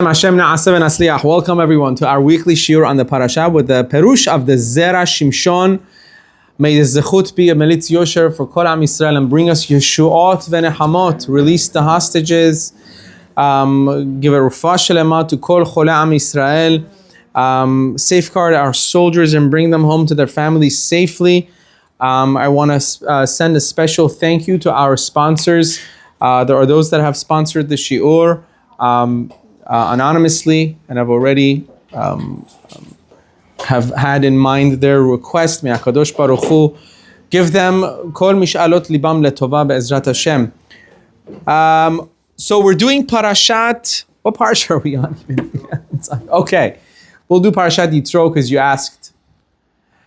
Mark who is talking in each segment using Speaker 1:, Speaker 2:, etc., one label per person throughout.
Speaker 1: Welcome everyone to our weekly shiur on the Parashat with the Perush of the Zera Shimshon. May the zechut be a melitz yosher for Kol Am Yisrael and bring us Yeshuot v'nehamot, release the hostages, give a rufah shelema to Kol Chole Am Yisrael, safeguard our soldiers and bring them home to their families safely. I want to send a special thank you to our sponsors. There are those that have sponsored the shiur anonymously, and I've already have had in mind their request. May HaKadosh Baruch Hu give them kol mish'alot libam letova be'ezrat Hashem. So we're doing Parashat. What Parashat are we on? Okay, we'll do Parashat Yitro because you asked.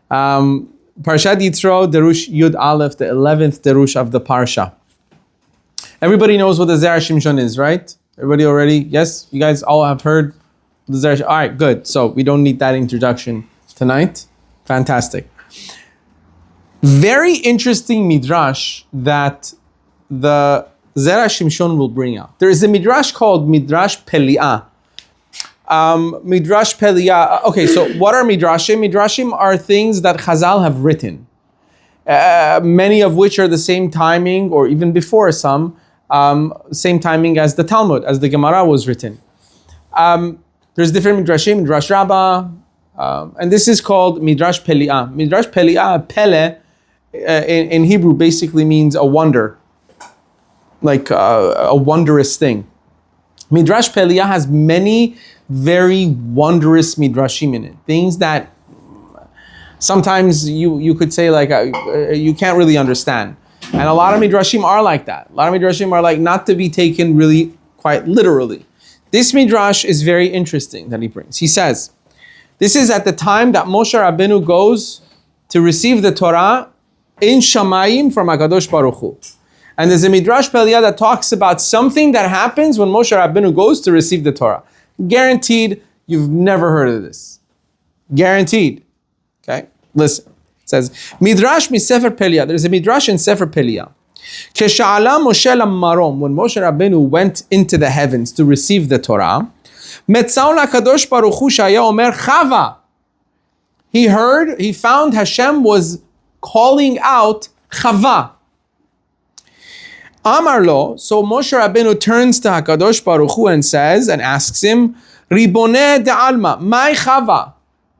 Speaker 1: Parashat Yitro, Derush Yud Aleph, the 11th Derush of the Parsha. Everybody knows what the Zera Shimshon is, right? Everybody already? Yes? You guys all have heard the Zera? All right, good. So we don't need that introduction tonight. Fantastic. Very interesting Midrash that the Zera Shimshon will bring out. There is a Midrash called Midrash Peli'ah. Midrash Peli'ah. Okay, so what are Midrashim? Midrashim are things that Chazal have written. Many of which are the same timing or even before some. Same timing as the Talmud, as the Gemara was written. There's different Midrashim, Midrash Rabbah, and this is called Midrash Peli'ah. Midrash Peli'ah, Pele, in Hebrew basically means a wonder, like a wondrous thing. Midrash Peli'ah has many very wondrous Midrashim in it, things that sometimes you could say like you can't really understand. And a lot of Midrashim are like that. A lot of Midrashim are like not to be taken really quite literally. This Midrash is very interesting that he brings. He says, this is at the time that Moshe Rabbeinu goes to receive the Torah in Shamayim from HaKadosh Baruch Hu. And there's a Midrash Peli'ah that talks about something that happens when Moshe Rabbeinu goes to receive the Torah. Guaranteed, you've never heard of this. Guaranteed. Okay, listen. It says, Midrash mi Sefer Peli'ah. There's a Midrash in Sefer Peli'ah. Kesha'ala Moshe lamarom. When Moshe Rabbeinu went into the heavens to receive the Torah, Metzaul HaKadosh Baruch Hu shaya omer Chava. He found Hashem was calling out Chava. Amar lo. So Moshe Rabbeinu turns to HaKadosh Baruch Hu and says, and asks him, Riboneh de'alma, my Chava.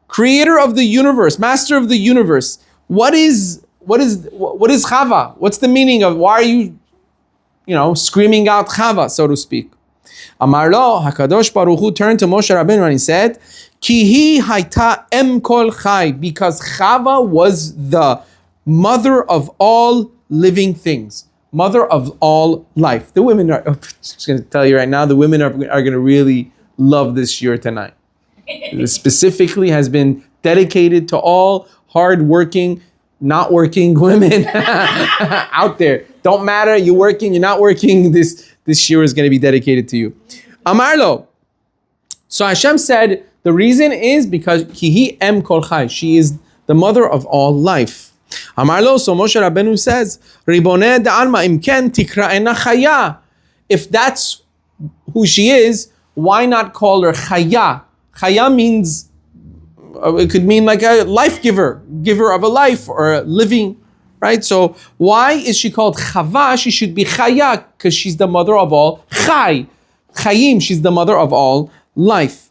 Speaker 1: Creator of the universe, master of the universe. What is Chava? What's the meaning of, why are you screaming out Chava, so to speak? Amar lo, HaKadosh Baruch Hu turned to Moshe Rabbeinu and he said, Ki hi hayta em kol chai, because Chava was the mother of all living things, mother of all life. The women are, I'm just going to tell you right now, the women are going to really love this year tonight. This specifically has been dedicated to all hard-working, not working women out there. Don't matter, you're working, you're not working, this year is going to be dedicated to you. Amar lo. So Hashem said, the reason is because Kihi em kol chai, she is the mother of all life. Amar lo, so Moshe Rabbeinu says, Riboneh da'alma imken tikra'ena chaya. If that's who she is, why not call her chaya? Chaya means, it could mean like a life giver, giver of a life or a living, right? So why is she called Chava? She should be Chaya because she's the mother of all Chai. Chayim, she's the mother of all life.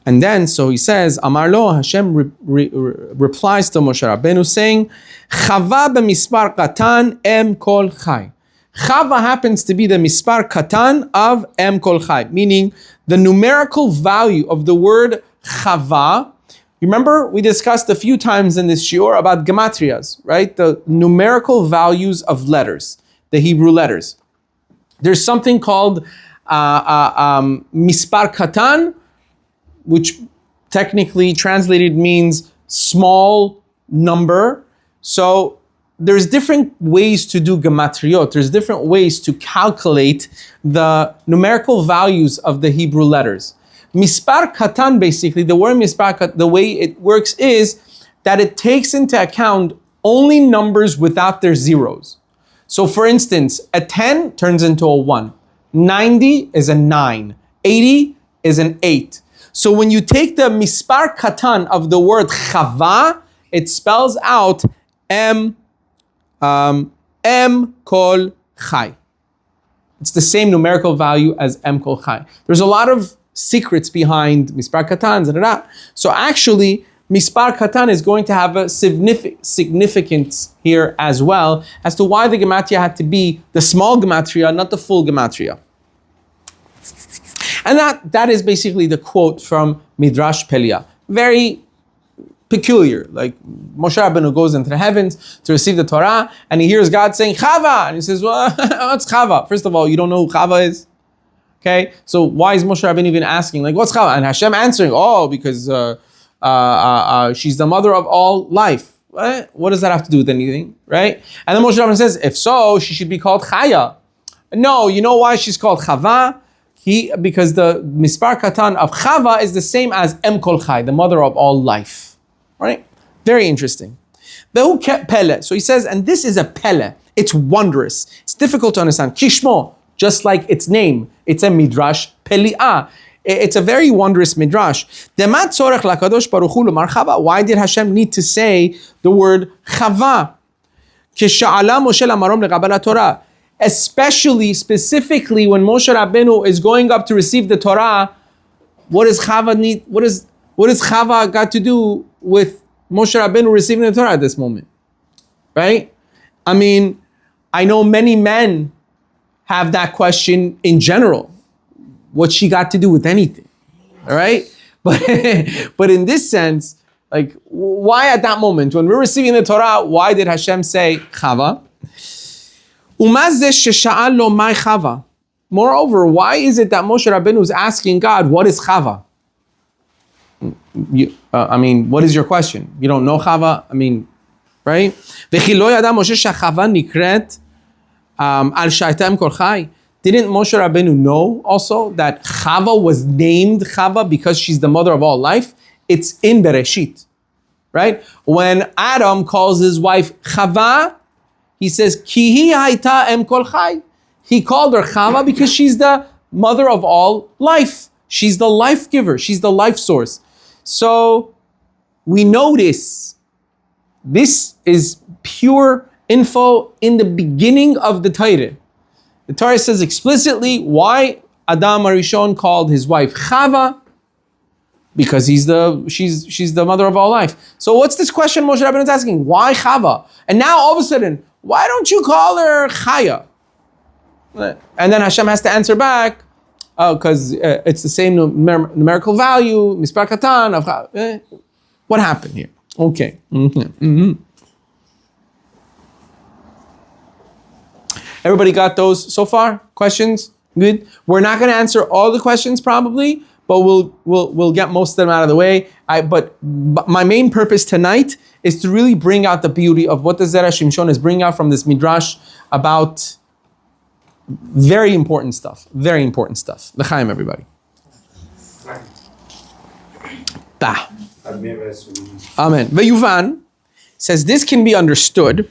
Speaker 1: And then, so he says, Amar lo, Hashem replies to Moshe Rabbeinu saying, Chava b'mispar katan em kol Chai. Chava happens to be the mispar katan of em kol chai, meaning the numerical value of the word chava. Remember, we discussed a few times in this shiur about gematrias, right? The numerical values of letters, the Hebrew letters. There's something called mispar katan, which technically translated means small number. So there's different ways to do gematriot. There's different ways to calculate the numerical values of the Hebrew letters. Mispar katan, basically, the word mispar katan, the way it works is that it takes into account only numbers without their zeros. So for instance, a 10 turns into a 1. 90 is a 9. 80 is an 8. So when you take the mispar katan of the word Chava, it spells out M kol chai. It's the same numerical value as M kol chai. There's a lot of secrets behind mispar katan. So actually, mispar katan is going to have a significance here as well as to why the gematria had to be the small gematria, not the full gematria. And that is basically the quote from Midrash Pelia. Very peculiar. Like Moshe Rabbeinu goes into the heavens to receive the Torah, and he hears God saying Chava, and he says, "Well, what's Chava?" First of all, you don't know who Chava is. Okay, so why is Moshe Rabbeinu even asking, like, what's Chava? And Hashem answering, because she's the mother of all life. What does that have to do with anything, right? And then Moshe Rabbeinu says, if so, she should be called Chaya. No, you know why she's called Chava? Because the mispar katan of Chava is the same as Em Kol Chai, the mother of all life. Right? Very interesting. So he says, and this is a pele. It's wondrous. It's difficult to understand. Kishmo, just like its name. It's a midrash peli'ah. It's a very wondrous midrash. Why did Hashem need to say the word Chava? Especially, specifically, when Moshe Rabbeinu is going up to receive the Torah, what does Chava need? What does Chava got to do with Moshe Rabbeinu receiving the Torah at this moment? Right? I mean, I know many men have that question in general. What she got to do with anything? All right? But in this sense, like, why at that moment, when we're receiving the Torah, why did Hashem say Chava? Moreover, why is it that Moshe Rabbeinu is asking God, what is Chava? What is your question? You don't know Chava? Right? Didn't Moshe Rabbeinu know also that Chava was named Chava because she's the mother of all life? It's in Bereshit, right? When Adam calls his wife Chava, he says, Ki hi hayta em kol chai. He called her Chava because she's the mother of all life. She's the life giver. She's the life source. So we notice this is pure info in the beginning of the Torah. The Torah says explicitly why Adam Arishon called his wife Chava, because she's the mother of all life. So what's this question Moshe Rabbeinu is asking? Why Chava? And now all of a sudden, why don't you call her Chaya? And then Hashem has to answer back, because it's the same numerical value, mispar katan of Chava. What happened here? Okay. Everybody got those so far? Questions? Good. We're not going to answer all the questions probably, but we'll get most of them out of the way. But my main purpose tonight is to really bring out the beauty of what the Zera Shimshon is bringing out from this Midrash about very important stuff. Very important stuff. L'chaim, everybody. Ta. Amen. Veyuvan says this can be understood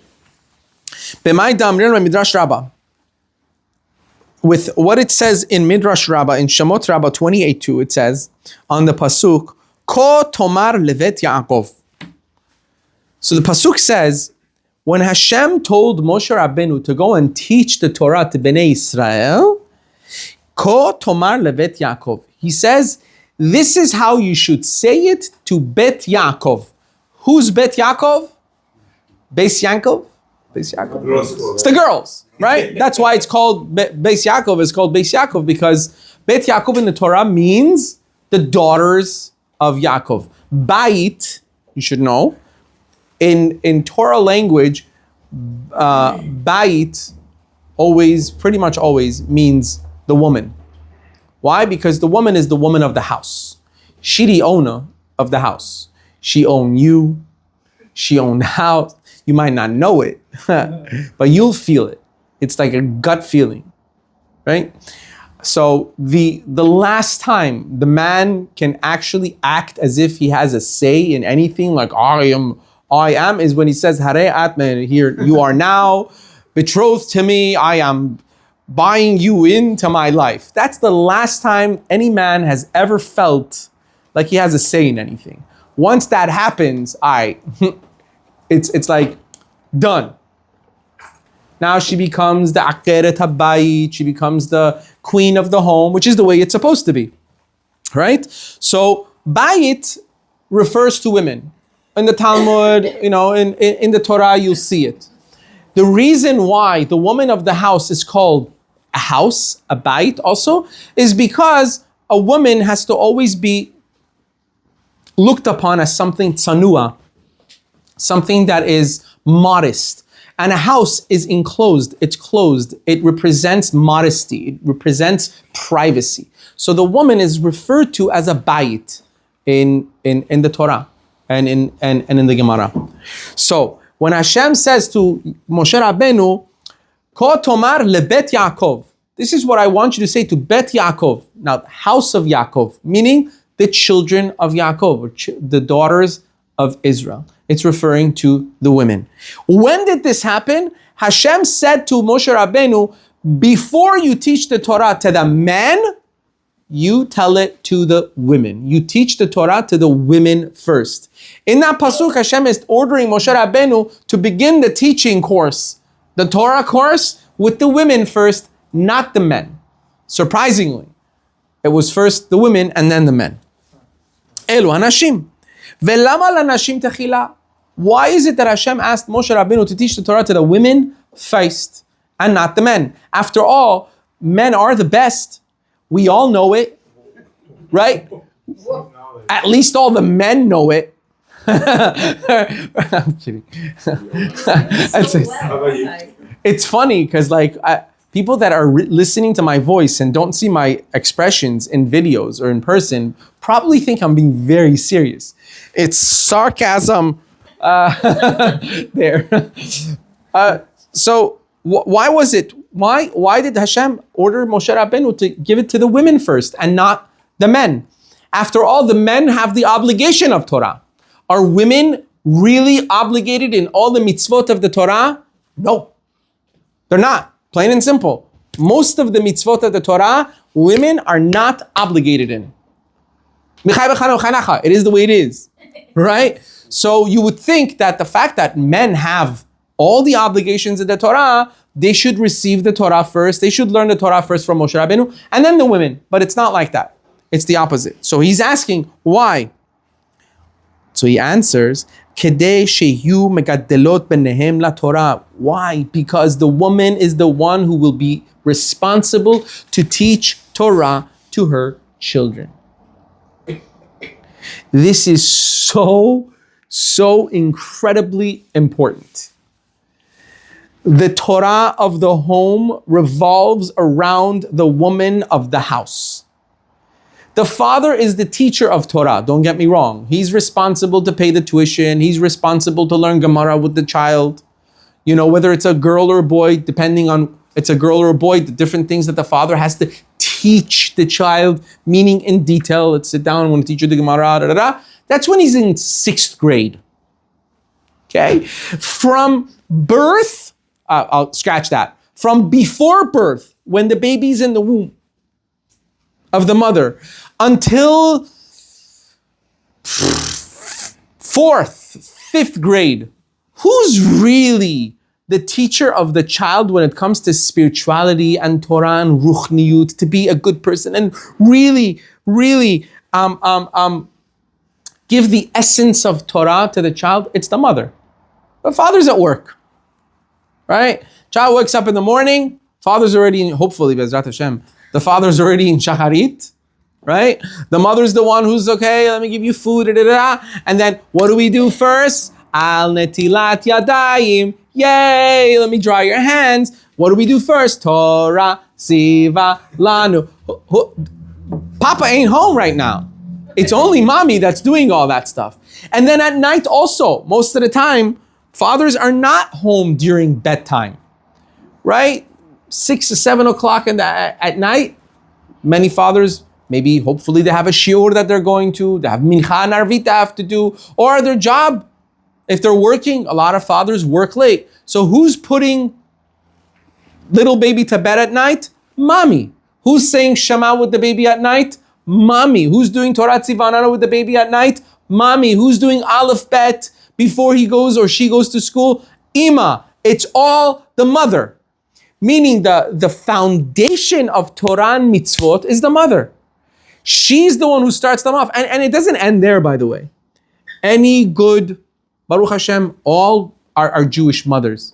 Speaker 1: with what it says in Midrash Rabbah, in Shemot Rabbah 28:2, it says on the pasuk, Ko tomar levet Yaakov. So the pasuk says, when Hashem told Moshe Rabbeinu to go and teach the Torah to Bnei Israel, Ko tomar levet Yaakov. He says, this is how you should say it to Bet Yaakov. Who's Bet Yaakov? Beis Yaakov? Beis Yaakov. It's the girls, right? That's why it's called Beis Yaakov. It's called Beis Yaakov because Bet Yaakov in the Torah means the daughters of Yaakov. Bait, you should know, in Torah language, Bait pretty much always means the woman. Why? Because the woman is the woman of the house. She the owner of the house. She own you. She own the house. You might not know it, but you'll feel it. It's like a gut feeling, right? So the last time the man can actually act as if he has a say in anything, like I am, is when he says, Hare atme, here you are now, betrothed to me, I am buying you into my life. That's the last time any man has ever felt like he has a say in anything. Once that happens, it's like done. Now she becomes the Akeret Habayit, she becomes the queen of the home, which is the way it's supposed to be, right? So Bayit refers to women. In the Talmud, in the Torah, you'll see it. The reason why the woman of the house is called a house, a Bayit also, is because a woman has to always be looked upon as something tsanua, something that is modest. And a house is enclosed, it's closed. It represents modesty, it represents privacy. So the woman is referred to as a bayit in the Torah and in the Gemara. So when Hashem says to Moshe Rabbeinu, Ko tomar lebet Yaakov, this is what I want you to say to Bet Yaakov. Now, house of Yaakov, meaning the children of Yaakov, or the daughters of Israel. It's referring to the women. When did this happen? Hashem said to Moshe Rabbeinu, before you teach the Torah to the men, you tell it to the women. You teach the Torah to the women first. In that pasuk, Hashem is ordering Moshe Rabbeinu to begin the teaching course, the Torah course, with the women first, not the men. Surprisingly, it was first the women and then the men. Elu hanashim. Velama lanashim techila. Why is it that Hashem asked Moshe Rabbeinu to teach the Torah to the women first and not the men? After all, men are the best. We all know it, right? At least all the men know it. I'm kidding. It's funny because people that are listening to my voice and don't see my expressions in videos or in person probably think I'm being very serious. It's sarcasm there. So why was it? Why did Hashem order Moshe Rabbeinu to give it to the women first and not the men? After all, the men have the obligation of Torah. Are women really obligated in all the mitzvot of the Torah? No, they're not. Plain and simple. Most of the mitzvot of the Torah, women are not obligated in. It is the way it is, right? So you would think that the fact that men have all the obligations of the Torah, they should receive the Torah first. They should learn the Torah first from Moshe Rabbeinu, and then the women. But it's not like that. It's the opposite. So he's asking, why? So he answers, Kedei sheyu megadelot benehem la Torah. Why? Because the woman is the one who will be responsible to teach Torah to her children. This is so incredibly important. The Torah of the home revolves around the woman of the house. The father is the teacher of Torah, don't get me wrong. He's responsible to pay the tuition. He's responsible to learn Gemara with the child. Whether it's a girl or a boy, depending on it's a girl or a boy, the different things that the father has to teach the child, meaning in detail. Let's sit down, I want to teach you the Gemara, That's when he's in 6th grade. Okay? From birth, I'll scratch that. From before birth, when the baby's in the womb of the mother, until 4th, 5th grade, who's really the teacher of the child when it comes to spirituality and Torah and ruchniyut, to be a good person and really give the essence of Torah to the child? It's the mother. The father's at work, right? Child wakes up in the morning, father's already in, hopefully, Bezrat Hashem, the father's already in shacharit, right? The mother's the one who's, okay, let me give you food, and then what do we do first? Al netilat yadayim, yay, let me dry your hands. What do we do first? Torah, siva, lanu. Papa ain't home right now. It's only mommy that's doing all that stuff. And then at night also, most of the time, fathers are not home during bedtime, right? 6 or 7 o'clock at night, many fathers, maybe hopefully they have a shiur that they're going to, they have mincha and arvit they have to do, or their job. If they're working, a lot of fathers work late. So who's putting little baby to bed at night? Mommy. Who's saying Shema with the baby at night? Mommy. Who's doing Torah Tzivanana with the baby at night? Mommy. Who's doing Aleph Bet before he goes or she goes to school? Ima. It's all the mother. Meaning the foundation of Torah and mitzvot is the mother. She's the one who starts them off. And it doesn't end there, by the way. Any good, Baruch Hashem, all are Jewish mothers.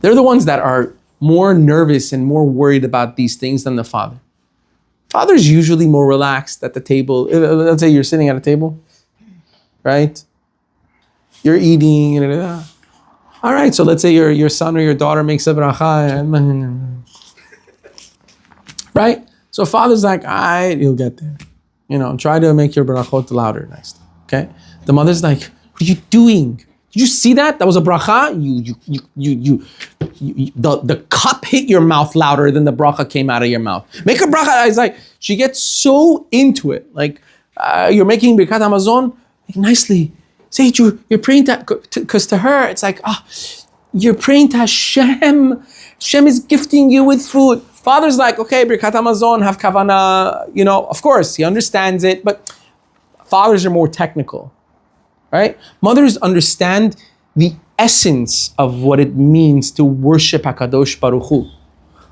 Speaker 1: They're the ones that are more nervous and more worried about these things than the father. Father's usually more relaxed at the table. Let's say you're sitting at a table, right? You're eating. All right, so let's say your son or your daughter makes a bracha. Right? So father's like, all right, you'll get there. Try to make your brachot louder next time, okay? The mother's like, what are you doing? Did you see that? That was a bracha? The cup hit your mouth louder than the bracha came out of your mouth. Make a bracha. It's like, she gets so into it. Like, you're making Birkat Hamazon, like, nicely. Say you're praying to, because to her, it's like, you're praying to Hashem. Hashem is gifting you with food. Father's like, okay, Birkat Hamazon, have kavana. Of course, he understands it, but fathers are more technical. Right? Mothers understand the essence of what it means to worship HaKadosh Baruch Hu.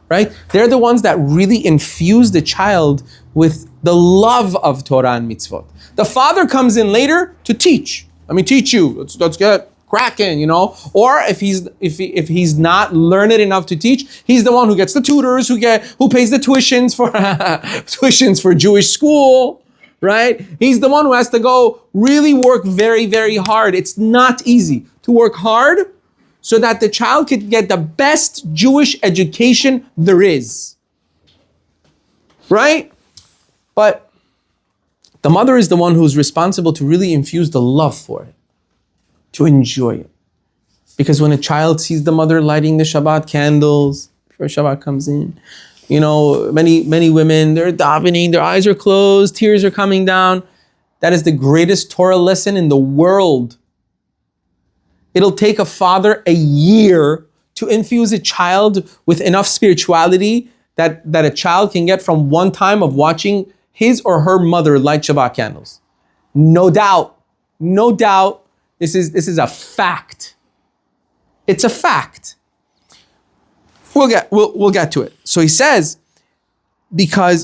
Speaker 1: Right? They're the ones that really infuse the child with the love of Torah and mitzvot. The father comes in later to teach. Let me teach you. Let's get cracking, Or if he's not learned enough to teach, he's the one who gets the tutors, who pays the tuitions for Jewish school. Right? He's the one who has to go really work very, very hard. It's not easy to work hard so that the child could get the best Jewish education there is. Right? But the mother is the one who's responsible to really infuse the love for it, to enjoy it. Because when a child sees the mother lighting the Shabbat candles before Shabbat comes in, many women, they're davening, their eyes are closed, tears are coming down. That is the greatest Torah lesson in the world. It'll take a father a year to infuse a child with enough spirituality that a child can get from one time of watching his or her mother light Shabbat candles. No doubt. This is a fact. It's a fact. We'll get to it. So he says,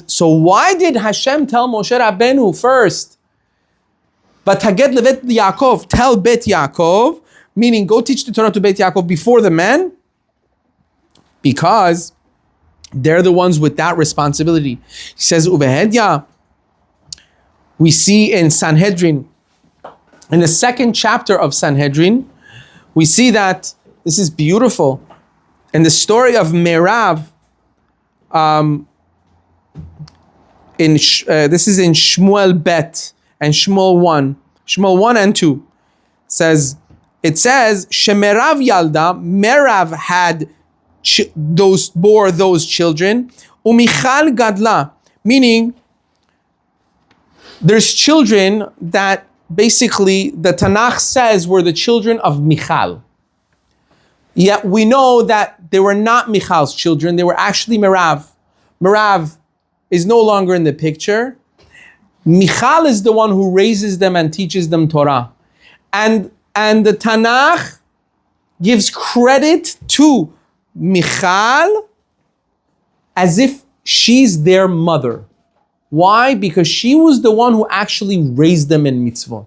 Speaker 1: so why did Hashem tell Moshe Rabbeinu first? But Taget Levet Yaakov, tell Bet Yaakov, meaning go teach the Torah to Bet Yaakov before the men, because they're the ones with that responsibility. He says, Uvehedya, we see in Sanhedrin, in the second chapter of Sanhedrin, we see that this is beautiful. In the story of Merav, this is in Shmuel Bet and Shmuel 1. Shmuel 1 and 2 it says, Shemerav Yalda, Merav had bore those children, Umichal Gadla, meaning there's children that basically the Tanakh says were the children of Michal. Yet we know that they were not Michal's children, they were actually Merav. Merav is no longer in the picture. Michal is the one who raises them and teaches them Torah. And the Tanakh gives credit to Michal as if she's their mother. Why? Because she was the one who actually raised them in mitzvot,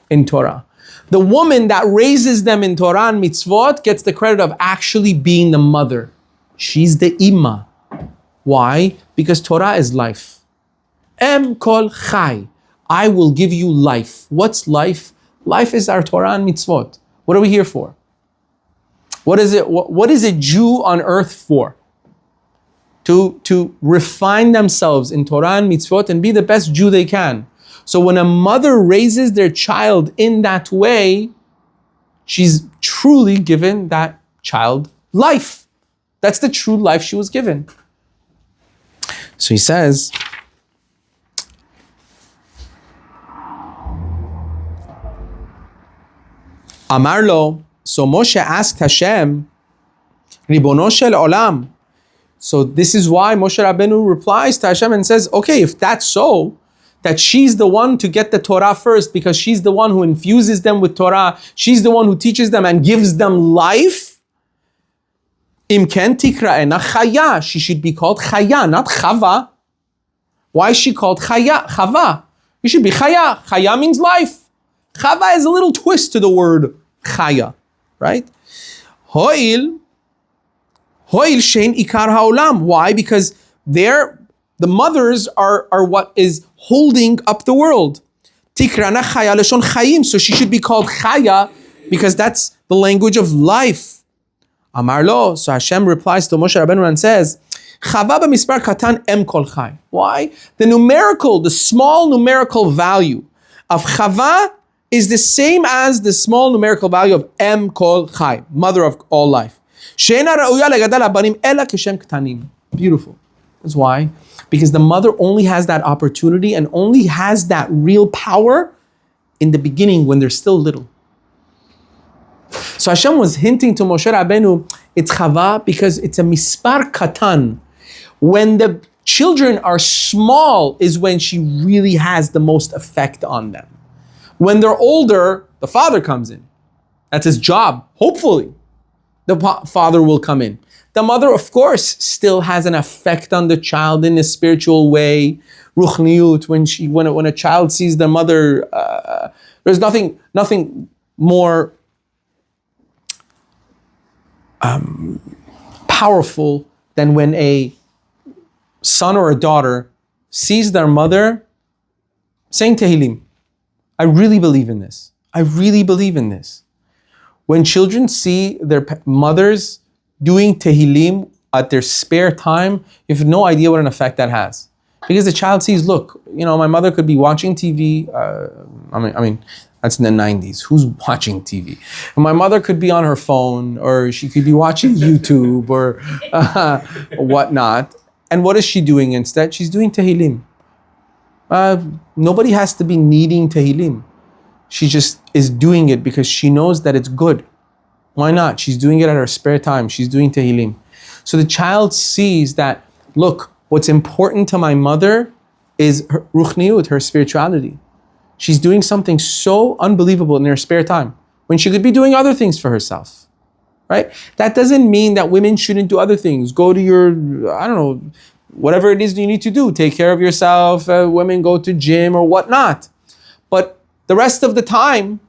Speaker 1: in Torah. The woman that raises them in Torah and mitzvot gets the credit of actually being the mother. She's the imma. Why? Because Torah is life. Em kol chai. I will give you life. What's life? Life is our Torah and mitzvot. What are we here for? What is it? What is a Jew on earth for? To refine themselves in Torah and mitzvot and be the best Jew they can. So when a mother raises their child in that way, she's truly given that child life. That's the true life she was given. So he says, Amar lo, so Moshe asked Hashem, Ribono shel olam. So this is why Moshe Rabbeinu replies to Hashem and says, okay, if that's so, that she's the one to get the Torah first because she's the one who infuses them with Torah, she's the one who teaches them and gives them life. Imken tikra'ena chaya. She should be called chaya, not chava. Why is she called chaya? Chava. You should be chaya. Chaya means life. Chava is a little twist to the word chaya, right? Ho'il shein ikar ha'olam. Why? Because the mothers are what is holding up the world. Tikrana chaya leshon chayim. So she should be called chaya because that's the language of life. Amar lo. So Hashem replies to Moshe Rabbeinu and says, Chava b'mispar katan em kol chay. Why? The small numerical value of Chava is the same as the small numerical value of em kol chay, mother of all life. She'ena ra'uya legadal habanim ela kishem ktanim. Beautiful. That's why. Because the mother only has that opportunity and only has that real power in the beginning when they're still little. So Hashem was hinting to Moshe Rabbeinu, it's Chava because it's a mispar katan. When the children are small is when she really has the most effect on them. When they're older, the father comes in. That's his job. Hopefully, the father will come in. The mother, of course, still has an effect on the child in a spiritual way. Ruchniut, when a child sees the mother, there's nothing more powerful than when a son or a daughter sees their mother saying Tehillim. I really believe in this. I really believe in this. When children see their mothers doing Tehillim at their spare time, you have no idea what an effect that has. Because the child sees, look, my mother could be watching TV. I mean, that's in the 90s. Who's watching TV? And my mother could be on her phone, or she could be watching YouTube or whatnot. And what is she doing instead? She's doing Tehillim. Nobody has to be needing Tehillim. She just is doing it because she knows that it's good. Why not? She's doing it at her spare time. She's doing Tehillim. So the child sees that, look, what's important to my mother is her ruchniut, her spirituality. She's doing something so unbelievable in her spare time when she could be doing other things for herself, right? That doesn't mean that women shouldn't do other things. Go to your, whatever it is you need to do. Take care of yourself. Women go to gym or whatnot. But the rest of the time,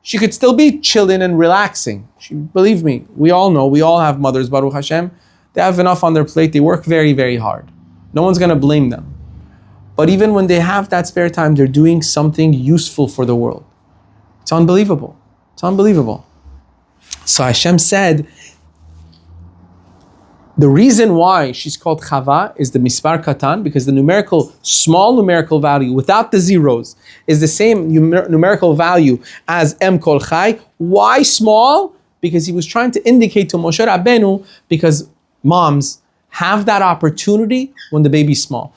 Speaker 1: she could still be chilling and relaxing. Believe me, we all know, we all have mothers, Baruch Hashem. They have enough on their plate. They work very, very hard. No one's going to blame them. But even when they have that spare time, they're doing something useful for the world. It's unbelievable. It's unbelievable. So Hashem said, the reason why she's called Chava is the mispar katan, because the small numerical value without the zeros is the same numerical value as em kol chai. Why small? Because he was trying to indicate to Moshe Rabbeinu, because moms have that opportunity when the baby's small.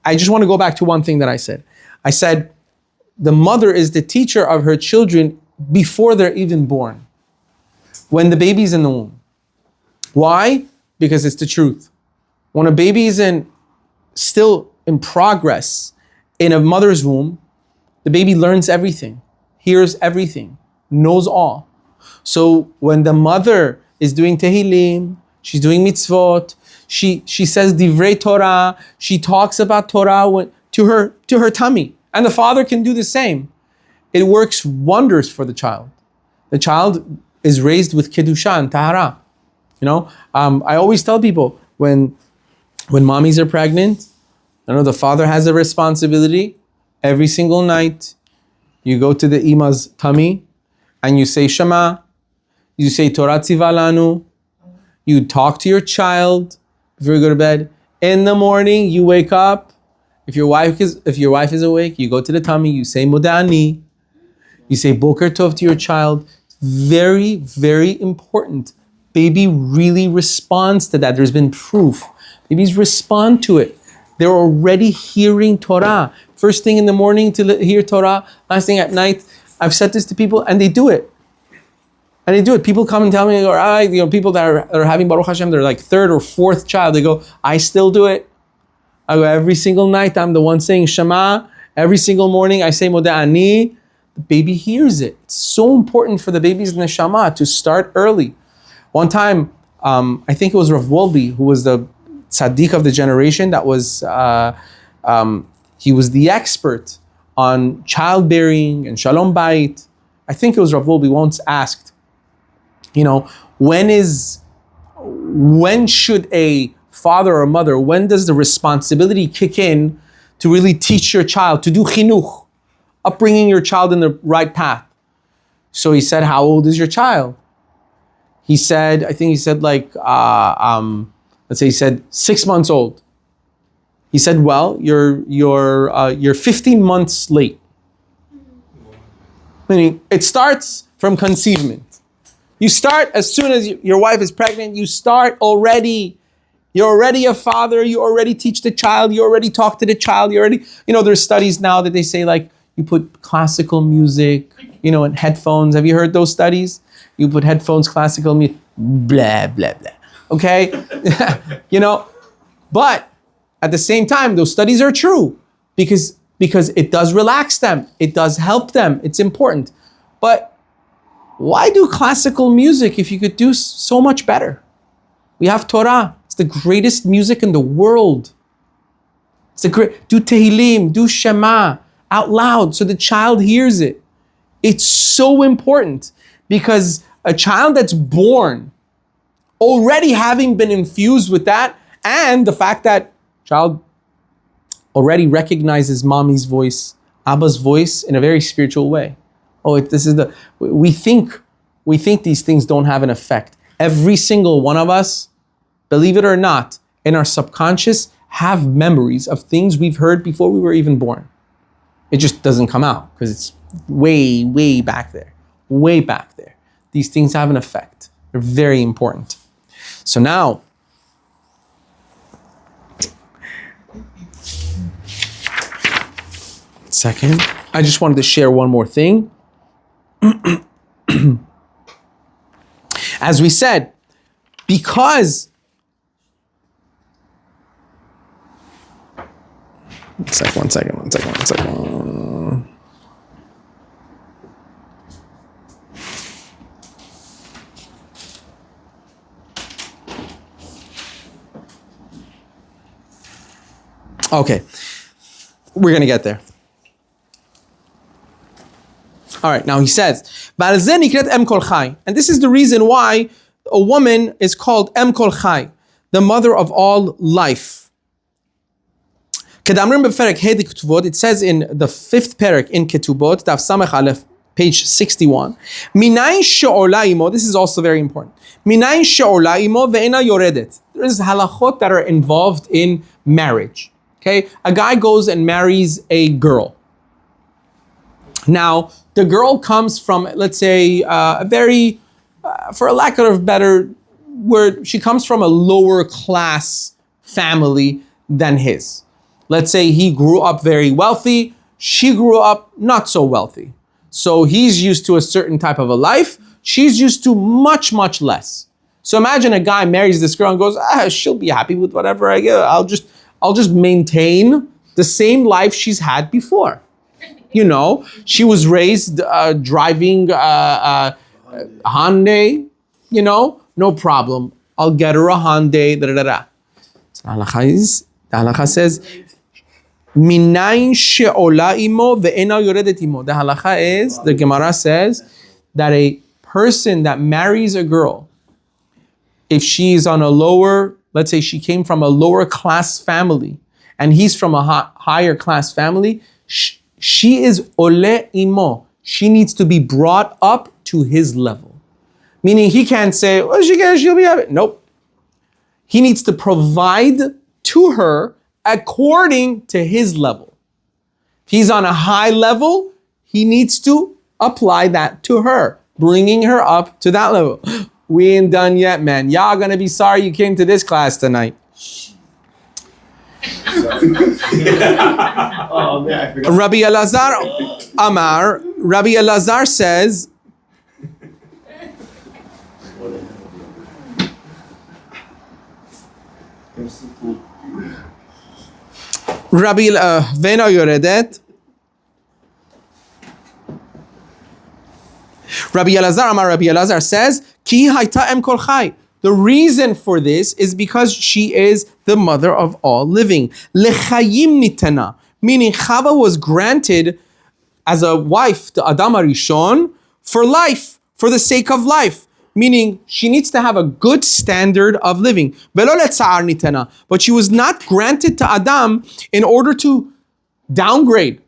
Speaker 1: I just want to go back to one thing that I said. I said the mother is the teacher of her children before they're even born, when the baby's in the womb. Why? Because it's the truth. When a baby is still in progress in a mother's womb, the baby learns everything, hears everything, knows all. So when the mother is doing Tehillim, she's doing mitzvot, she says divrei Torah, she talks about Torah to her tummy, and the father can do the same. It works wonders for the child. The child is raised with kedusha and tahara. I always tell people when mommies are pregnant, the father has a responsibility. Every single night, you go to the ima's tummy and you say Shema, you say Torah tziva lanu, you talk to your child before you go to bed. In the morning, you wake up. If your wife is awake, you go to the tummy, you say Modani, you say Boker Tov to your child. Very, very important. Baby really responds to that. There's been proof. Babies respond to it. They're already hearing Torah. First thing in the morning to hear Torah, last thing at night. I've said this to people and they do it. And they do it. People come and tell me, people that are having Baruch Hashem, they're like third or fourth child. They go, I still do it. I go, every single night, I'm the one saying Shema. Every single morning, I say Modeh Ani. The baby hears it. It's so important for the baby's neshama to start early. One time, I think it was Rav Wolbe, who was the tzaddik of the generation, that was, he was the expert on childbearing and shalom bayit. I think it was Rav Wolbe once asked, when should a father or mother, when does the responsibility kick in to really teach your child, to do chinuch, upbringing your child in the right path? So he said, how old is your child? He said, let's say he said 6 months old. He said, well, you're 15 months late. Meaning, it starts from conceivement. You start as soon as your wife is pregnant, you start already. You're already a father, you already teach the child, you already talk to the child, there's studies now that they say like, you put classical music, and headphones. Have you heard those studies? You put headphones, classical music, blah, blah, blah. Okay? But at the same time, those studies are true because it does relax them. It does help them. It's important. But why do classical music if you could do so much better? We have Torah. It's the greatest music in the world. Do Tehillim, do Shema out loud so the child hears it. It's so important because a child that's born already having been infused with that, and the fact that child already recognizes mommy's voice, Abba's voice in a very spiritual way. We think these things don't have an effect. Every single one of us, believe it or not, in our subconscious have memories of things we've heard before we were even born. It just doesn't come out because it's way, way back there. Way back there. These things have an effect. They're very important. So now, second, I just wanted to share one more thing. As we said, because one second. Okay, we're gonna get there. All right, now he says, and this is the reason why a woman is called Em Kol Chai, the mother of all life. It says in the 5th parak in Ketubot, Daf Samech Aleph, page 61. This is also very important. There is halachot that are involved in marriage. Okay, a guy goes and marries a girl. Now, the girl comes from, let's say, for a lack of a better word, she comes from a lower class family than his. Let's say he grew up very wealthy, she grew up not so wealthy. So he's used to a certain type of a life, she's used to much, much less. So imagine a guy marries this girl and goes, she'll be happy with whatever I get. I'll just maintain the same life she's had before. She was raised driving Hyundai, no problem. I'll get her a Hyundai, So the halakha says, Minayin she'ola imo ve'ena yoredet imo. The halakha is, the Gemara says, that a person that marries a girl, if she's on a lower, let's say she came from a lower class family, and he's from a higher class family, she is ole imo. She needs to be brought up to his level. Meaning he can't say, she'll be happy. Nope. He needs to provide to her according to his level. If he's on a high level, he needs to apply that to her, bringing her up to that level. We ain't done yet, man. Y'all gonna be sorry you came to this class tonight. Rabbi Elazar Amar, Rabbi Elazar says, Rabbi Vena Yoredet. Rabbi Elazar says, Ki hayta em kol chai. The reason for this is because she is the mother of all living. Lechayim nitana, meaning Chava was granted as a wife to Adam HaRishon for life, for the sake of life. Meaning she needs to have a good standard of living. Velo letza'ar nitana. But she was not granted to Adam in order to downgrade.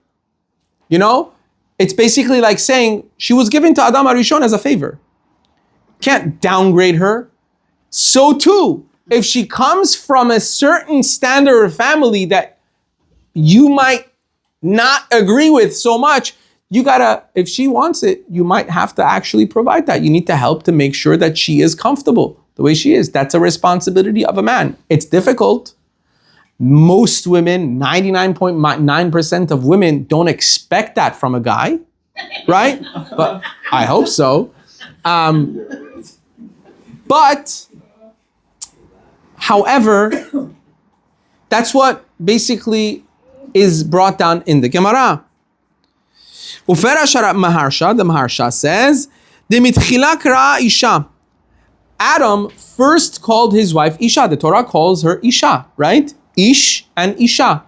Speaker 1: You know? It's basically like saying she was given to Adam HaRishon as a favor. Can't downgrade her. So too, if she comes from a certain standard of family that you might not agree with so much, you gotta, if she wants it, you might have to actually provide that. You need to help to make sure that she is comfortable the way she is. That's a responsibility of a man. It's difficult. Most women, 99.9% of women don't expect that from a guy, right? But I hope so. But, however, that's what basically is brought down in the Gemara. Maharsha, the Maharsha says, Isha. Adam first called his wife Isha. The Torah calls her Isha, right? Ish and Isha.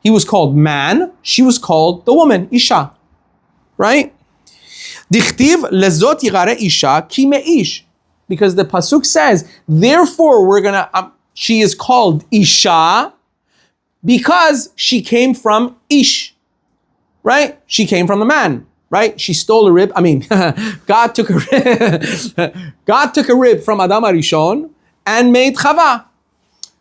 Speaker 1: He was called man, she was called the woman, Isha. Right? Dichtiv lezot yigare Isha ki me'ish. Because the pasuk says, therefore she is called Isha because she came from Ish. Right? She came from the man. Right? She stole a rib. God took a rib from Adam HaRishon and made Chava.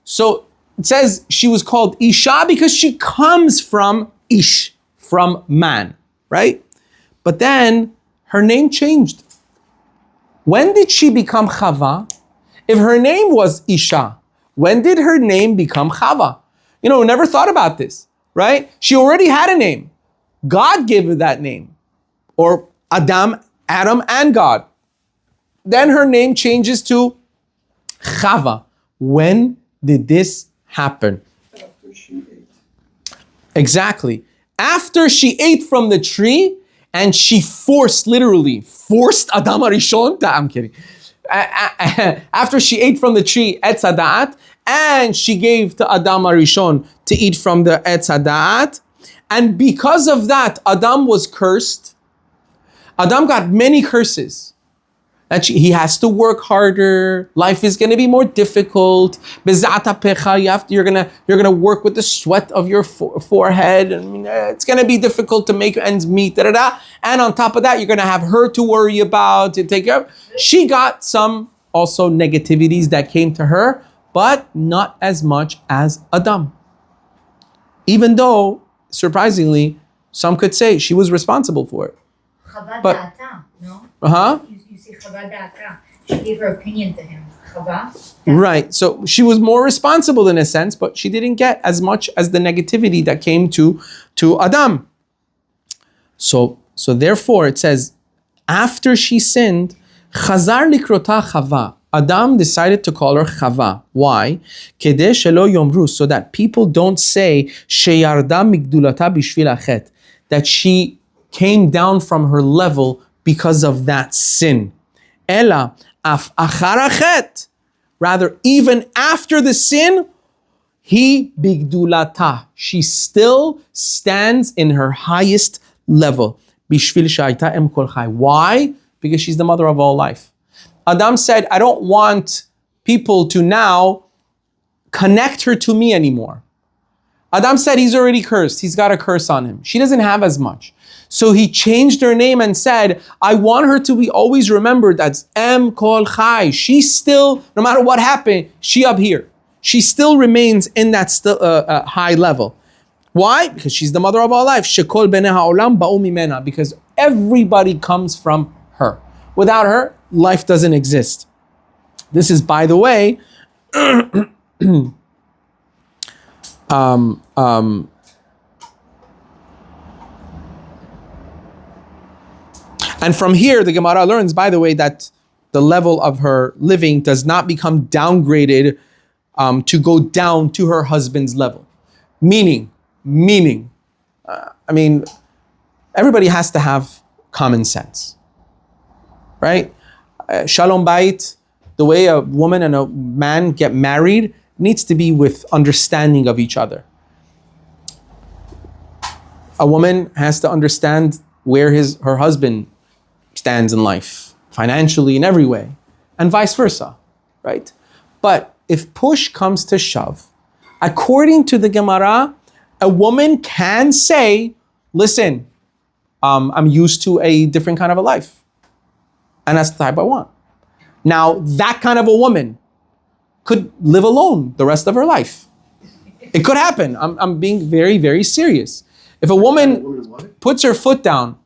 Speaker 1: So it says she was called Isha because she comes from Ish, from man, right? But then her name changed. When did she become Chava? If her name was Isha, when did her name become Chava? We never thought about this, right? She already had a name. God gave her that name. Or Adam and God. Then her name changes to Chava. When did this happen?
Speaker 2: After she ate.
Speaker 1: Exactly. After she ate from the tree and she literally forced Adam HaRishon. I'm kidding. After she ate from the tree Etz HaDa'at and she gave to Adam HaRishon to eat from the Etz HaDa'at, and because of that, Adam was cursed. Adam got many curses. That he has to work harder. Life is going to be more difficult. You're gonna work with the sweat of your forehead. It's going to be difficult to make ends meet. And on top of that, you're going to have her to worry about, to take care of. She got some also negativities that came to her, but not as much as Adam. Even though, surprisingly, some could say she was responsible for it. But,
Speaker 3: no?
Speaker 1: Uh-huh.
Speaker 3: You say Chava da'ata. She gave her opinion to him. Chava.
Speaker 1: Right. So she was more responsible in a sense, but she didn't get as much as the negativity that came to Adam. So therefore it says, after she sinned, Chazar likrota Chava. Adam decided to call her Chava. Why? Kedeh shelo yomru, so that people don't say sheyarda migdulata bishvil hachet, that she came down from her level because of that sin. Ela af achar hachet, rather even after the sin, he bigdulata, she still stands in her highest level. Bishvil shayta em kol chai. Why? Because she's the mother of all life. Adam said, I don't want people to now connect her to me anymore. Adam said he's already cursed. He's got a curse on him. She doesn't have as much. So he changed her name and said, I want her to be always remembered as Em Kol Chai. She's still, no matter what happened, she up here. She still remains in that high level. Why? Because she's the mother of all life. Shekol bnei ha'olam ba'u mimena. Because everybody comes from her. Without her, life doesn't exist. This is, by the way, and from here, the Gemara learns, by the way, that the level of her living does not become downgraded to go down to her husband's level. Meaning, everybody has to have common sense, right? Shalom Bayit, the way a woman and a man get married needs to be with understanding of each other. A woman has to understand where her husband stands in life, financially, in every way, and vice versa, right? But if push comes to shove, according to the Gemara, a woman can say, listen, I'm used to a different kind of a life. And that's the type I want. Now, that kind of a woman could live alone the rest of her life. It could happen. I'm being very, very serious. If a woman puts her foot down,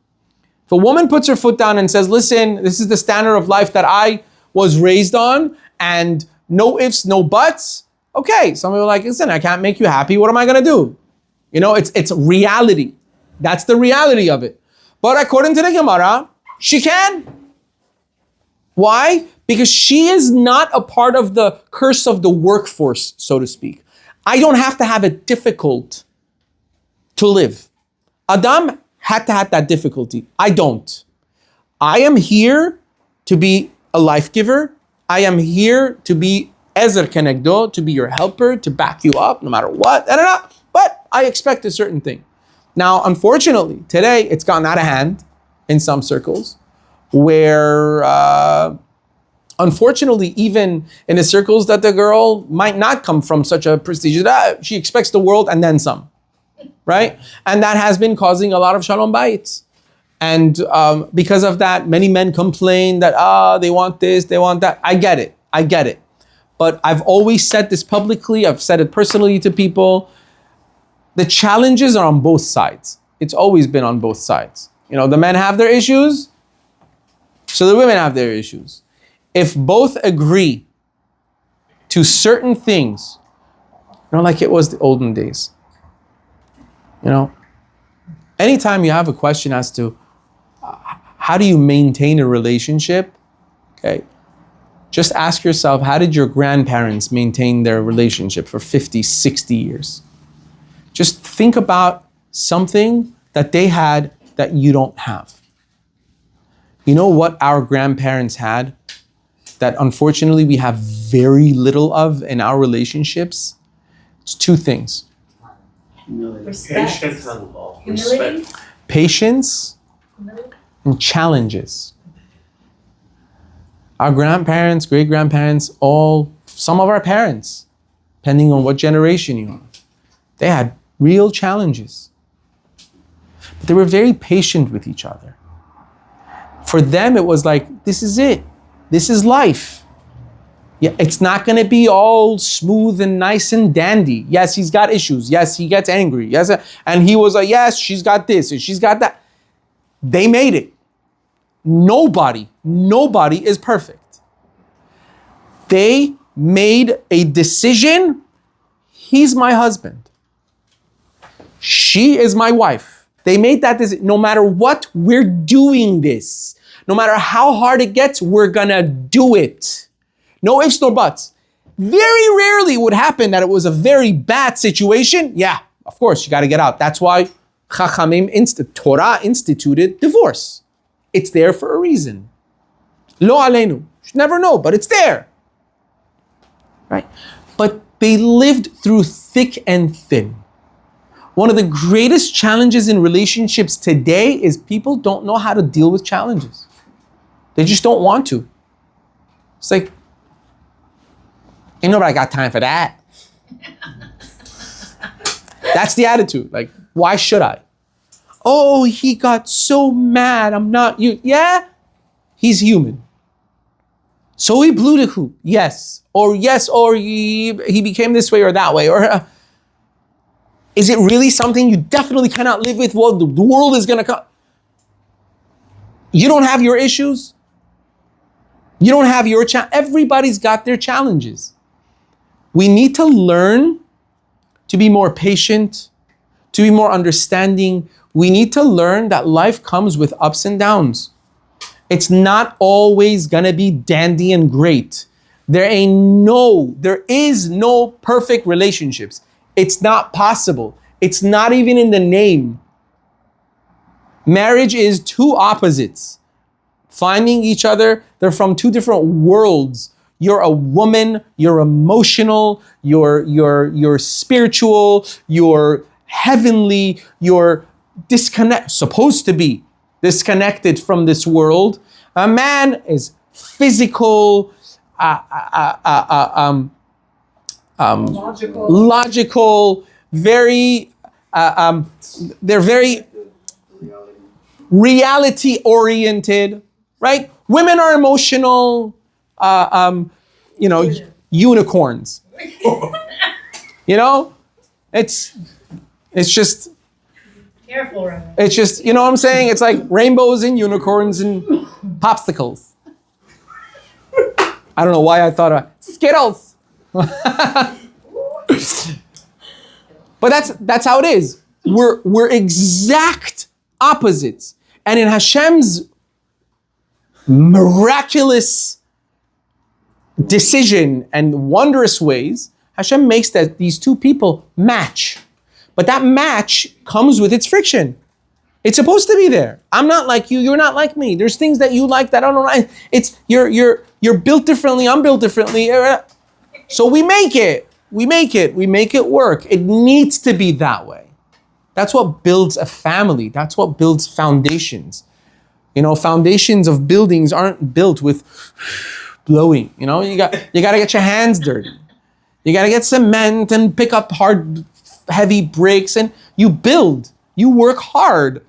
Speaker 1: and says, listen, this is the standard of life that I was raised on, and no ifs, no buts, okay. Some people are like, listen, I can't make you happy. What am I gonna do? It's reality. That's the reality of it. But according to the Gemara, she can. Why? Because she is not a part of the curse of the workforce, so to speak. I don't have to have it difficult to live. Adam had to have that difficulty. I don't. I am here to be a life giver. I am here to be Ezer Kenegdo, to be your helper, to back you up no matter what. But I expect a certain thing. Now, unfortunately, today it's gotten out of hand in some circles where, unfortunately, even in the circles that the girl might not come from such a prestigious, she expects the world and then some, right? And that has been causing a lot of shalom bayits. And because of that, many men complain that, they want this, they want that. I get it. But I've always said this publicly, I've said it personally to people. The challenges are on both sides. It's always been on both sides. The men have their issues, so the women have their issues. If both agree to certain things, like it was the olden days, anytime you have a question as to how do you maintain a relationship, okay, just ask yourself, how did your grandparents maintain their relationship for 50, 60 years? Just think about something that they had that you don't have. You know what our grandparents had that unfortunately we have very little of in our relationships? It's two things.
Speaker 3: Respect. Humility.
Speaker 1: Patience and challenges. Our grandparents, great-grandparents, some of our parents, depending on what generation you are, they had real challenges. But they were very patient with each other. For them, it was like, this is it. This is life. Yeah, it's not going to be all smooth and nice and dandy. Yes, he's got issues. Yes, he gets angry. Yes, and he was like, yes, she's got this and she's got that. They made it. Nobody is perfect. They made a decision. He's my husband. She is my wife. They made that decision. No matter what, we're doing this. No matter how hard it gets, we're gonna do it. No ifs, no buts. Very rarely would happen that it was a very bad situation. Yeah, of course, you gotta get out. That's why Torah instituted divorce. It's there for a reason. Lo aleinu. You should never know, but it's there. Right? But they lived through thick and thin. One of the greatest challenges in relationships today is people don't know how to deal with challenges. They just don't want to. It's like, ain't nobody got time for that. That's the attitude. Like, why should I? Oh, he got so mad. I'm not you. Yeah, he's human. So he blew the hoop. Yes, or he became this way or that way. Or is it really something you definitely cannot live with? Well, the world is gonna come. You don't have your issues. You don't have your everybody's got their challenges. We need to learn to be more patient, to be more understanding. We need to learn that life comes with ups and downs. It's not always gonna be dandy and great. There is no perfect relationships. It's not possible. It's not even in the name. Marriage is two opposites. Finding each other, they're from two different worlds. You're a woman, you're emotional, you're spiritual, you're heavenly, you're supposed to be disconnected from this world. A man is physical, logical, very, they're very reality oriented, right? Women are emotional, unicorns. It's just,
Speaker 3: Careful, Remy.
Speaker 1: it's just, you know what I'm saying? It's like rainbows and unicorns and popsicles. I don't know why I thought of Skittles. But that's how it is. We're exact opposites. And in Hashem's miraculous decision and wondrous ways, Hashem makes that these two people match. But that match comes with its friction. It's supposed to be there. I'm not like you, you're not like me. There's things that you like that I don't like. It's you're built differently, I'm built differently. So we make it work. It needs to be that way. That's what builds a family. That's what builds foundations. Foundations of buildings aren't built with blowing. You got to get your hands dirty. You got to get cement and pick up hard, heavy bricks, and you build. You work hard.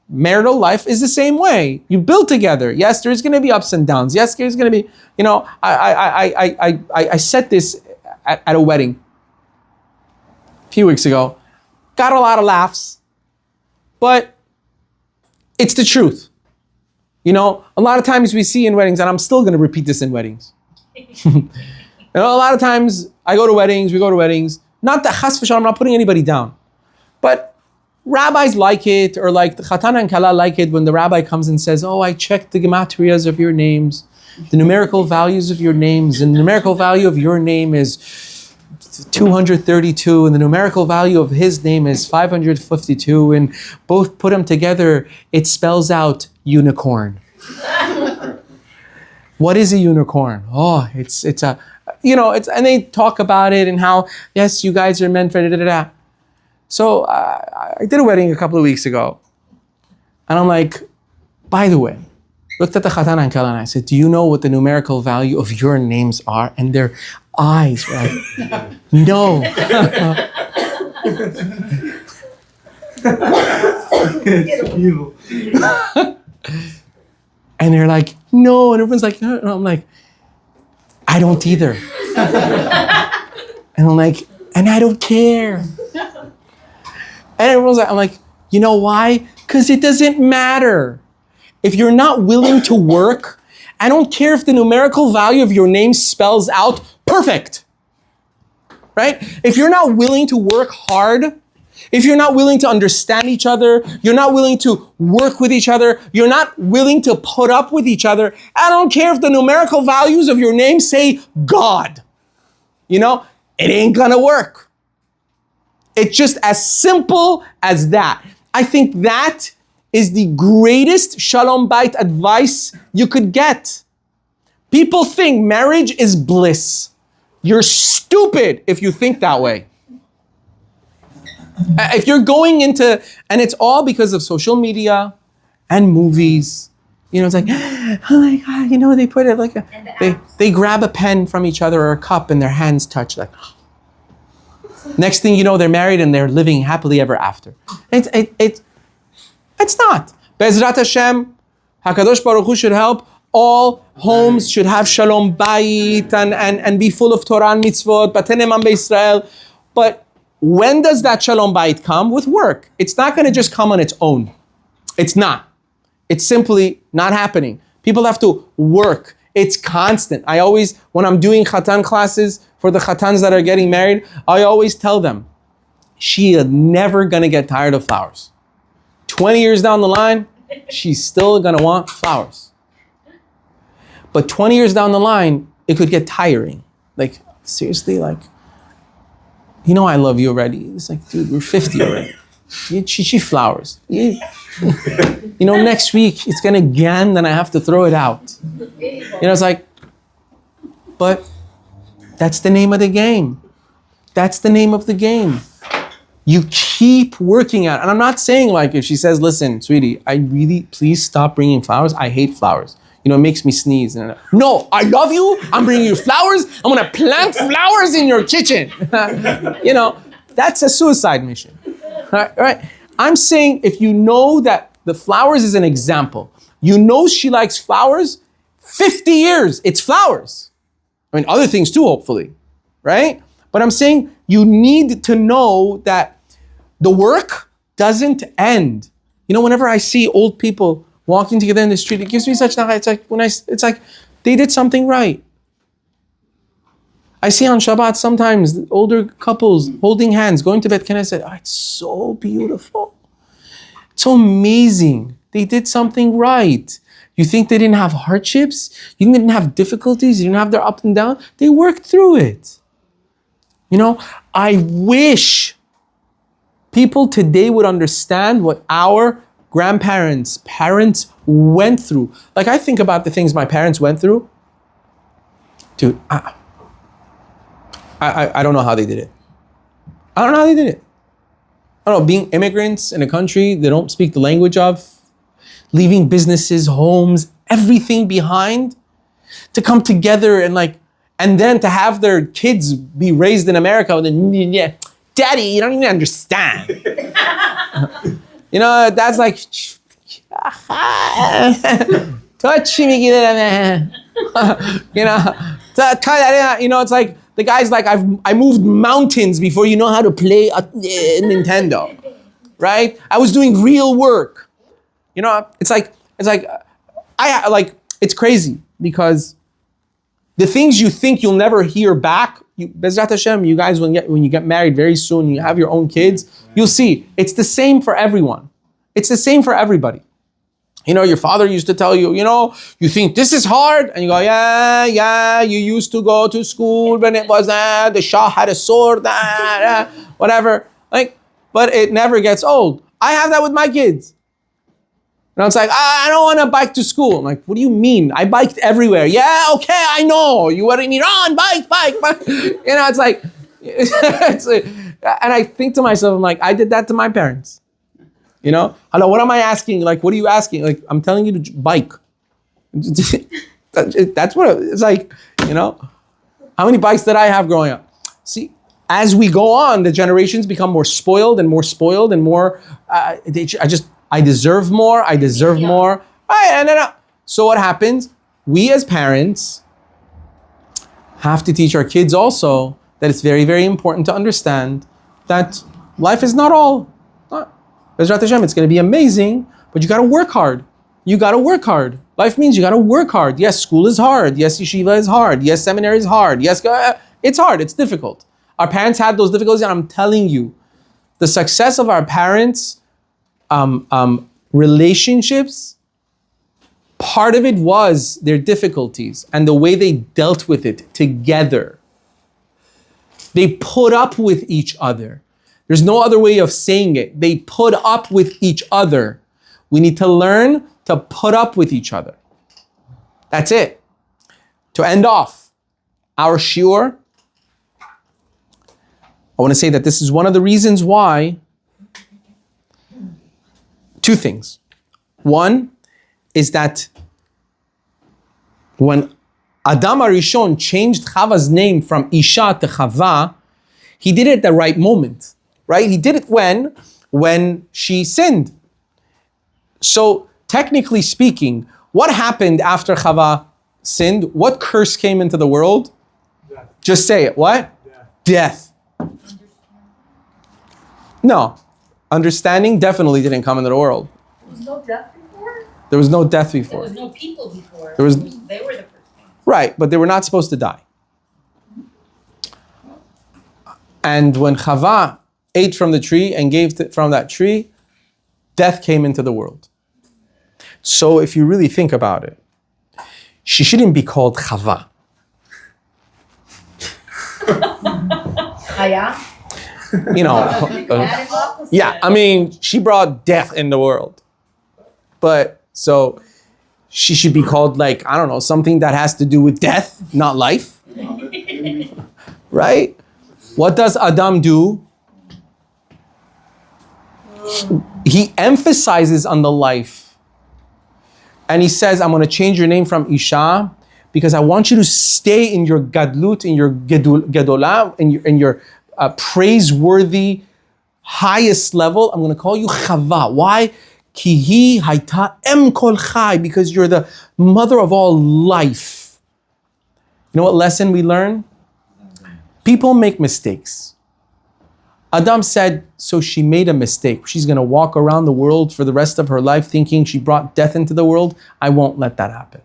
Speaker 1: Marital life is the same way. You build together. Yes, there's going to be ups and downs. Yes, there's going to be. I said this at a wedding a few weeks ago. Got a lot of laughs, but it's the truth. A lot of times we see in weddings, and I'm still going to repeat this in weddings. A lot of times we go to weddings, not that chas v'shalom, I'm not putting anybody down, but rabbis like it, or like the chatan and kala like it when the rabbi comes and says, oh, I checked the gematrias of your names, the numerical values of your names, and the numerical value of your name is 232, and the numerical value of his name is 552, and both put them together, it spells out unicorn. What is a unicorn? Oh, it's a, and they talk about it and how, yes, you guys are meant for da-da-da-da. So I did a wedding a couple of weeks ago, and I'm like, by the way, looked at the chatan and kala and I said, do you know what the numerical value of your names are? And their eyes were like, no. And they're like, no. And everyone's like, no. And I'm like, I don't either. And I'm like, and I don't care. And everyone's like, I'm like, you know why? Because it doesn't matter. If you're not willing to work, I don't care if the numerical value of your name spells out perfect. Right? If you're not willing to work hard, if you're not willing to understand each other, you're not willing to work with each other, you're not willing to put up with each other, I don't care if the numerical values of your name say God. It ain't gonna work. It's just as simple as that. I think that is the greatest shalom bait advice you could get. People think marriage is bliss. You're stupid if you think that way. If you're going into, and it's all because of social media and movies, it's like, oh my God, they put it like, they grab a pen from each other or a cup and their hands touch like, next thing you know, they're married and they're living happily ever after. It's not. Be'ezrat Hashem, HaKadosh Baruch Hu should help. All homes should have shalom bayit and be full of Torah and mitzvot, batenem be'Israel. But when does that shalom bayit come? With work. It's not going to just come on its own. It's not. It's simply not happening. People have to work. It's constant. I always, when I'm doing chatan classes for the chatans that are getting married, I always tell them, she is never going to get tired of flowers. 20 years down the line, she's still going to want flowers. But 20 years down the line, it could get tiring. Like, seriously, like, you know I love you already. It's like, dude, we're 50 already. You chichi flowers. You know, next week it's gonna again, then I have to throw it out. You know, it's like, but that's the name of the game. That's the name of the game. You keep working at it. And I'm not saying like if she says, listen, sweetie, please stop bringing flowers. I hate flowers. You know, it makes me sneeze. No, I love you. I'm bringing you flowers. I'm gonna plant flowers in your kitchen. You know, that's a suicide mission. Right? I'm saying if you know that the flowers is an example, you know she likes flowers, 50 years, it's flowers. I mean, other things too, hopefully, right? But I'm saying you need to know that the work doesn't end. You know, whenever I see old people walking together in the street, it gives me such nachat. It's like they did something right. I see on Shabbat sometimes older couples holding hands, going to Beit Knesset. Oh, it's so beautiful. It's so amazing. They did something right. You think they didn't have hardships? You think they didn't have difficulties? You didn't have their up and down? They worked through it. You know, I wish people today would understand what our grandparents, parents went through. Like I think about the things my parents went through. Dude, I don't know how they did it. I don't know how they did it. I don't know, being immigrants in a country they don't speak the language of, leaving businesses, homes, everything behind to come together and then to have their kids be raised in America with a, Daddy, you don't even understand. You know, that's like, touch me, you know, it's like, the guy's like, I moved mountains before you know how to play a Nintendo, right? I was doing real work. You know, it's crazy because the things you think you'll never hear back, Bezrat Hashem, you guys, when you get married very soon, you have your own kids, you'll see, it's the same for everyone. It's the same for everybody. You know, your father used to tell you, you know, you think this is hard? And you go, yeah, you used to go to school when it was the Shah had a sword, whatever. Like, but it never gets old. I have that with my kids. And it's like, I don't want to bike to school. I'm like, what do you mean? I biked everywhere. Yeah, okay, I know. You were in Iran, bike. You know, it's like, and I think to myself, I'm like, I did that to my parents. You know? Hello, what am I asking? Like, what are you asking? Like, I'm telling you to bike. That's what it's like, you know? How many bikes did I have growing up? See, as we go on, the generations become more spoiled and more, I deserve more. Right, and so what happens? We as parents have to teach our kids also that it's very, very important to understand that life is not all. Bezrat Hashem, it's going to be amazing, but you got to work hard. Life means you got to work hard. Yes, school is hard. Yes, yeshiva is hard. Yes, seminary is hard. Yes, it's hard. It's difficult. Our parents had those difficulties, and I'm telling you, the success of our parents' relationships, part of it was their difficulties and the way they dealt with it together. They put up with each other. There's no other way of saying it. They put up with each other. We need to learn to put up with each other. That's it. To end off our shiur, I want to say that this is one of the reasons why. Two things. One is that when Adam HaRishon changed Chava's name from Isha to Chava, he did it at the right moment, right? He did it when she sinned. So technically speaking, what happened after Chava sinned? What curse came into the world? Death. Just say it. What? Death. No. Understanding definitely didn't come into the world.
Speaker 3: There was no death before?
Speaker 1: There was no death before.
Speaker 3: There was no people before.
Speaker 1: They were the
Speaker 3: first thing.
Speaker 1: Right, but they were not supposed to die. And when Chava ate from the tree and gave from that tree, death came into the world. So if you really think about it, she shouldn't be called Chava.
Speaker 3: Chaya?
Speaker 1: You know, yeah, I mean, she brought death in the world. But so she should be called like, I don't know, something that has to do with death, not life. Right? What does Adam do? He emphasizes on the life. And he says, I'm going to change your name from Isha because I want you to stay in your gadlut, in your gedolah, in your praiseworthy highest level. I'm going to call you Chava. Why? Ki hi hayta em kol chai, because you're the mother of all life. You know what lesson we learn? People make mistakes. Adam said, so she made a mistake. She's going to walk around the world for the rest of her life thinking she brought death into the world. I won't let that happen.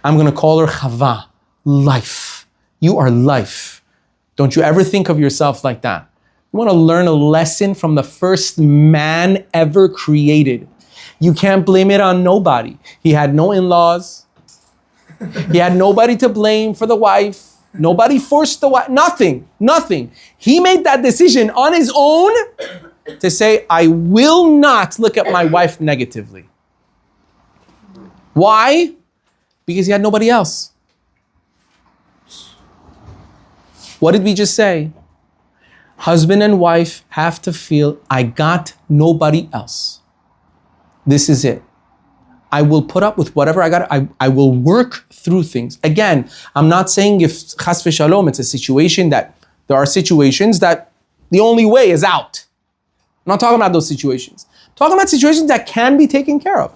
Speaker 1: I'm going to call her Chava, life. You are life. Don't you ever think of yourself like that. You want to learn a lesson from the first man ever created. You can't blame it on nobody. He had no in-laws. He had nobody to blame for the wife. Nobody forced the wife. Nothing. He made that decision on his own to say, I will not look at my wife negatively. Why? Because he had nobody else. What did we just say? Husband and wife have to feel, I got nobody else. This is it. I will put up with whatever I got. I will work through things. Again, I'm not saying if chas v'shalom, it's a situation that, there are situations that the only way is out. I'm not talking about those situations. I'm talking about situations that can be taken care of.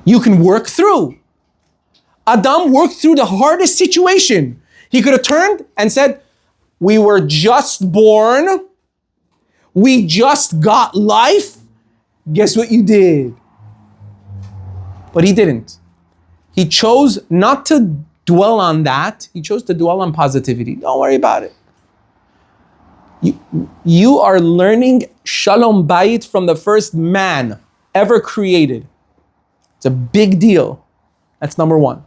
Speaker 1: You can work through. Adam worked through the hardest situation. He could have turned and said, we were just born. We just got life. Guess what you did? But he didn't. He chose not to dwell on that. He chose to dwell on positivity. Don't worry about it. You are learning Shalom Bayit from the first man ever created. It's a big deal. That's number one.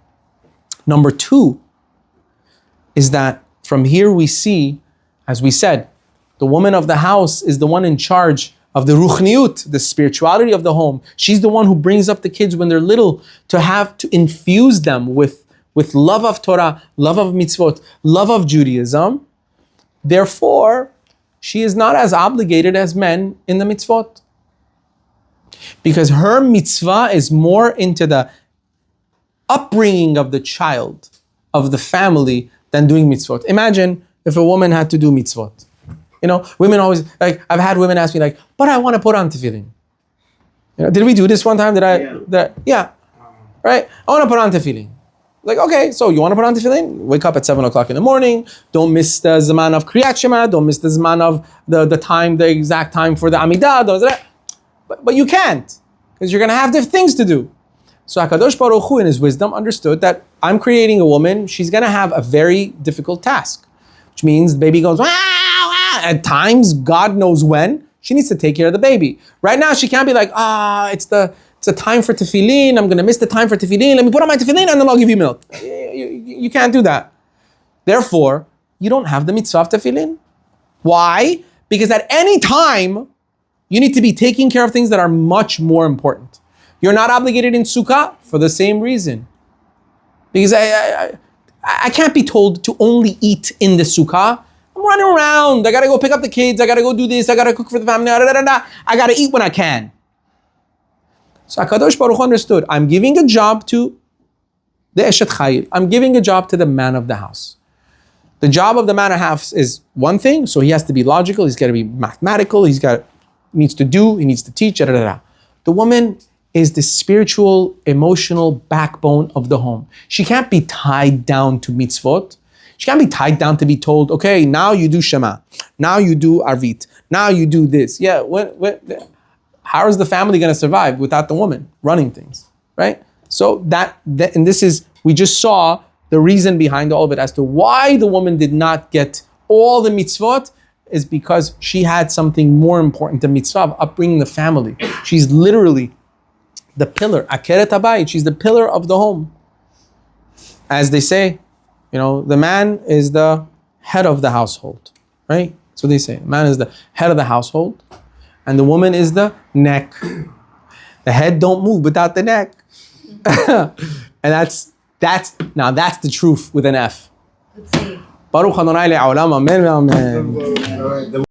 Speaker 1: Number two is that from here we see, as we said, the woman of the house is the one in charge of the ruchniut, the spirituality of the home. She's the one who brings up the kids when they're little to infuse them with love of Torah, love of mitzvot, love of Judaism. Therefore, she is not as obligated as men in the mitzvot. Because her mitzvah is more into the upbringing of the child, of the family, than doing mitzvot. Imagine if a woman had to do mitzvot. You know, women always, like, I've had women ask me like, but I want to put on tefillin. You know, did we do this one time? Yeah. Right? I want to put on tefillin. Like, okay, so you want to put on tefillin? Wake up at 7 o'clock in the morning. Don't miss the zaman of Kriyat Shema. Don't miss the zaman of the exact time for the Amidah. But you can't, because you're going to have different things to do. So HaKadosh Baruch Hu in his wisdom understood that I'm creating a woman, she's going to have a very difficult task, which means the baby goes, at times, God knows when, she needs to take care of the baby. Right now, she can't be like, it's a time for tefillin, I'm going to miss the time for tefillin, let me put on my tefillin and then I'll give you milk. You can't do that. Therefore, you don't have the mitzvah of tefillin. Why? Because at any time, you need to be taking care of things that are much more important. You're not obligated in Sukkah for the same reason. Because I can't be told to only eat in the Sukkah. I'm running around. I got to go pick up the kids. I got to go do this. I got to cook for the family. I got to eat when I can. So HaKadosh Baruch Hu understood. I'm giving a job to the Eshet Chayil. I'm giving a job to the man of the house. The job of the man of the house is one thing. So he has to be logical. He's got to be mathematical. He needs to do. He needs to teach. The woman is the spiritual, emotional backbone of the home. She can't be tied down to mitzvot. She can't be tied down to be told, okay, now you do Shema. Now you do Arvit. Now you do this. Yeah, how is the family going to survive without the woman running things, right? So and this is, we just saw the reason behind all of it as to why the woman did not get all the mitzvot is because she had something more important than mitzvah of upbringing the family. She's literally the pillar. Akeret habayit. She's the pillar of the home. As they say, the man is the head of the household, right? That's what they say. The man is the head of the household, and the woman is the neck. The head don't move without the neck. And that's the truth with an F.
Speaker 3: Let's see.
Speaker 1: Baruch Adonai le'olam, amen, amen.